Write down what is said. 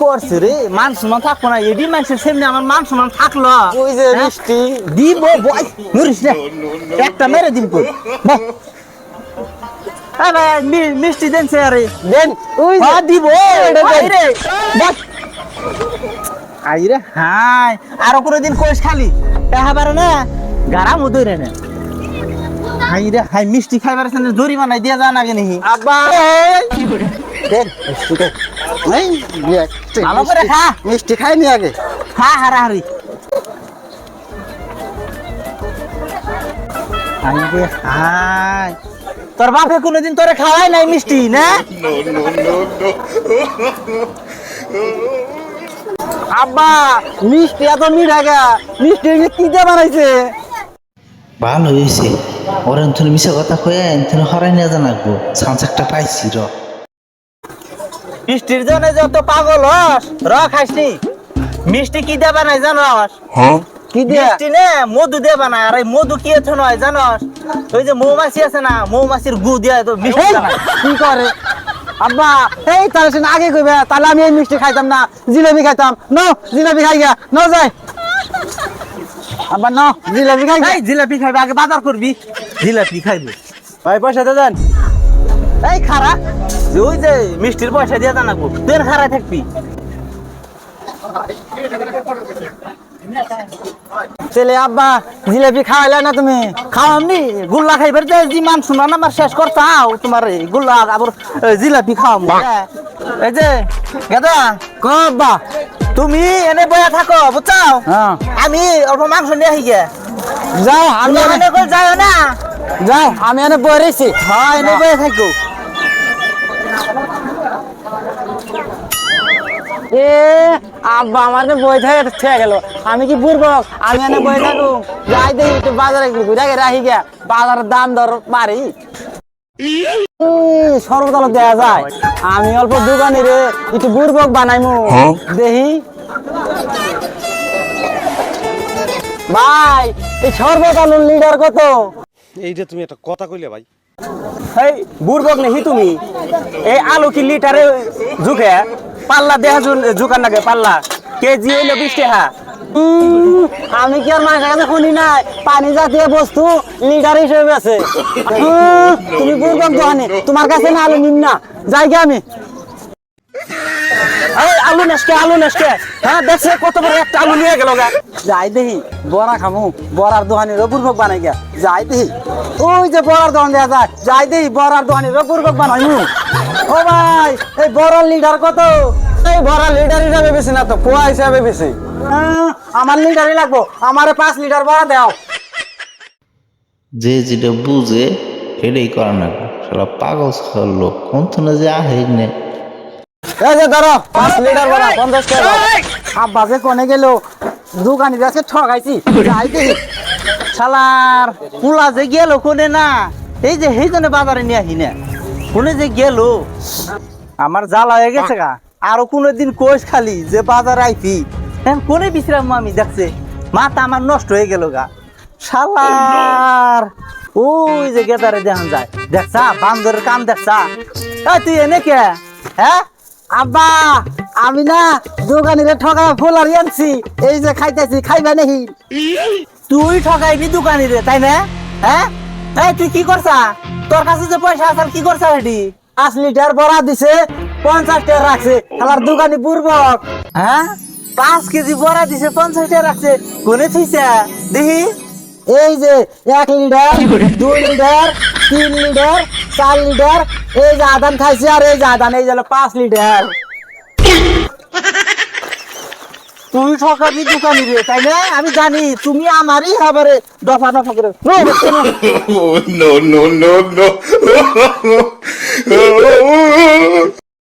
করছে রে, মান সম্মান থাকবো না, এডি মানুষের সামনে আমার মান সম্মান থাকলো। ওই যে মিষ্টি দিব বই মরিস না, একটা মেরে দিব কই বল। আরে মিষ্টি দেন আরে দেন ওই যে দিব এটা দেন। রে বল। আইরে হাই আর কোনদিন কইস খালি টাকা পারে না গারাম ধরে না। আইরে হাই মিষ্টি খাইবার সামনে জরিমানা দিয়া জান আগে নাকি আব্বা দেন মিষ্টি দেন। এই ভালো করে খা। মিষ্টি খাইনি আগে। খা হারাহারি। আইরে হাই তোর বাপে কোনদিন তোরে খাওয়াই নাই মিষ্টি না? আব্বা মিষ্টি এত মিঠা গা, মিষ্টি কি দিয়ে বানাইছে? ভালো হয়েছে ওরা তুমি মিশা কথা কয়ে তুমি হরাই নিয়ে জানাবো সাঁচ একটা পাইছি র মিষ্টির জন্য যত পাগল হস র খাসনি। মিষ্টি কি দিয়ে বানাই জানস? কি দিয়ে? মিষ্টি নে মধু দিয়ে বানায়। আর এই মধু কি এত নয় জানস? ওই যে মৌমাছি আছে না, মৌমাছির গু দিয়ে তো মিষ্টি এই, বানায়। কি করে আব্বা? এই তাহলে সে আগে কইবে, তাহলে আমি এই মিষ্টি খাইতাম না, জিলাপি খাইতাম। নো জিলাপি খাই গা, নো যাই আব্বা, নো জিলাপি খাই গা। এই জিলাপি খাইবে, আগে বাজার করবি, জিলাপি খাইবে। ভাই পয়সা তো দেন। এই খারা ওই যে মিষ্টির পয়সা দিয়ে জানাবো, তুই খারাই থাকবি। ছেলে আব্বা জিলাপি খাওয়াইলে না তুমি? খাওয়ামনি গুল্লা খাইবার যে জি মান শুনান আমার শেষ করতাও তোমার এই গুল্লা আবার জিলাপি খাওয়াম। এই যে গেদা ক আব্বা। তুমি এনে বয়া থাকো বুঝছো, হ্যাঁ আমি অল্প মাংস নিয়ে আহি গে। যাও, আমি তুমি এনে কই যাও না? যাও, আমি এনে বয়ে রয়েছি। হ্যাঁ এনে বয়া থাকো। এ আব্বা আমার বই থাকে ঠিক গেল, আমি কি বুড়বক? আমি এনে বই থাকুম, যাই দেখি একটু বাজারে ঘুরে গে রাহি গিয়া, বাজারের দাম দর বাড়ি সর্বতল দেয়া যায়। আমি অল্প দোকানি রে একটু বুড়বক বানাইমু দেখি। ভাই এই সর্বকালীন লিডার কত? এইটা তুমি একটা কথা কইলে ভাই। এই বুড়বক নেহি তুমি? এই আলু কি লিটারে ঝুঁকে পাল্লা দেহা ঝুকান লাগে? পাল্লা কেজি হইলো 20 টাকা। আমি কি আর মায়ের কাছে শুনি নাই পানি জাতীয় বস্তু লিডার হিসেবে আছে? তুমি বুড়বক দোকানি, তোমার কাছে না আলু নিন না, যাই গে আমি। এই আলু নেসকে, আলু নেসকে, হ্যাঁ দেখছে কত বড় একটা আলু নিয়ে গেল গা। যাই দেখি বড়া খামু, বড়ার দোকানির বুড়বক বানাই গিয়া, যাই দেখি। ওই যে বড়ার দোকান দেওয়া যায়, যাই দেখি বড়ার দোকানির বুড়বক বানাইমু। ও ভাই এই বড়ার লিডার কত? এই বড়া লিডার হিসাবে বেশি না তো, পোয়া হিসাবে বেশি। আমার লিডারই লাগবো, আমারে 5 লিটার বড়া দাও। যে যেটা বুঝে সেটাই করে না সারা পাগল ছাগল লোক কোন তো যে আহে নে এই যে ধরো 5 লিটার বড়া 50 টাকা। আব্বা যে কোনে গেল, দোকানির কাছে ঠকাইছি, যাই দেখি। শালার পুলা যে গেল কোনে না, এই যে সেই জন্য বাজারে নিয়ে আহি না, কোনে যে গেল আমার জ্বালা হয়ে গেছে গা। আরো কোনোদিন কোষ খালি যে বাজার আইছি এখন কোনে বিশ্রাম আমি দেখছে, মাথা আমার নষ্ট হয়ে গেল গা। শালার ওই যে গেদারে দেখান যায়, দেখছা বান্দরের কাম দেখছা? এই তুই এনে কে? হ্যাঁ আব্বা আমি না দোকানিরে ঠকা ফুলারি আনছি, এই যে খাইতেছি, খাইবা নাকি? তুই ঠকাইবি দোকানিরে তাই না? হ্যাঁ এই তুই কি করছা? তোর কাছে যে পয়সা আছে কি করছা এটি? 5 লিটার বড়া দিছে, 50 টাকা রাখছে, আমার দোকানি বুড়বক। হ্যাঁ 5 কেজি বড়া দিছে 50 টাকা রাখছে, কোনে থইছে দেখি? এই যে 1 লিটার 2 লিটার 3 লিটার 4 লিটার, এই যে আদান খাইছে, আর এই যে আদান, এই যে 5 লিটার। তুই ঠকাবি দোকানিরে তাই না? আমি জানি তুমি আমারই খাবারে দফা দফা করে no, no, no, no.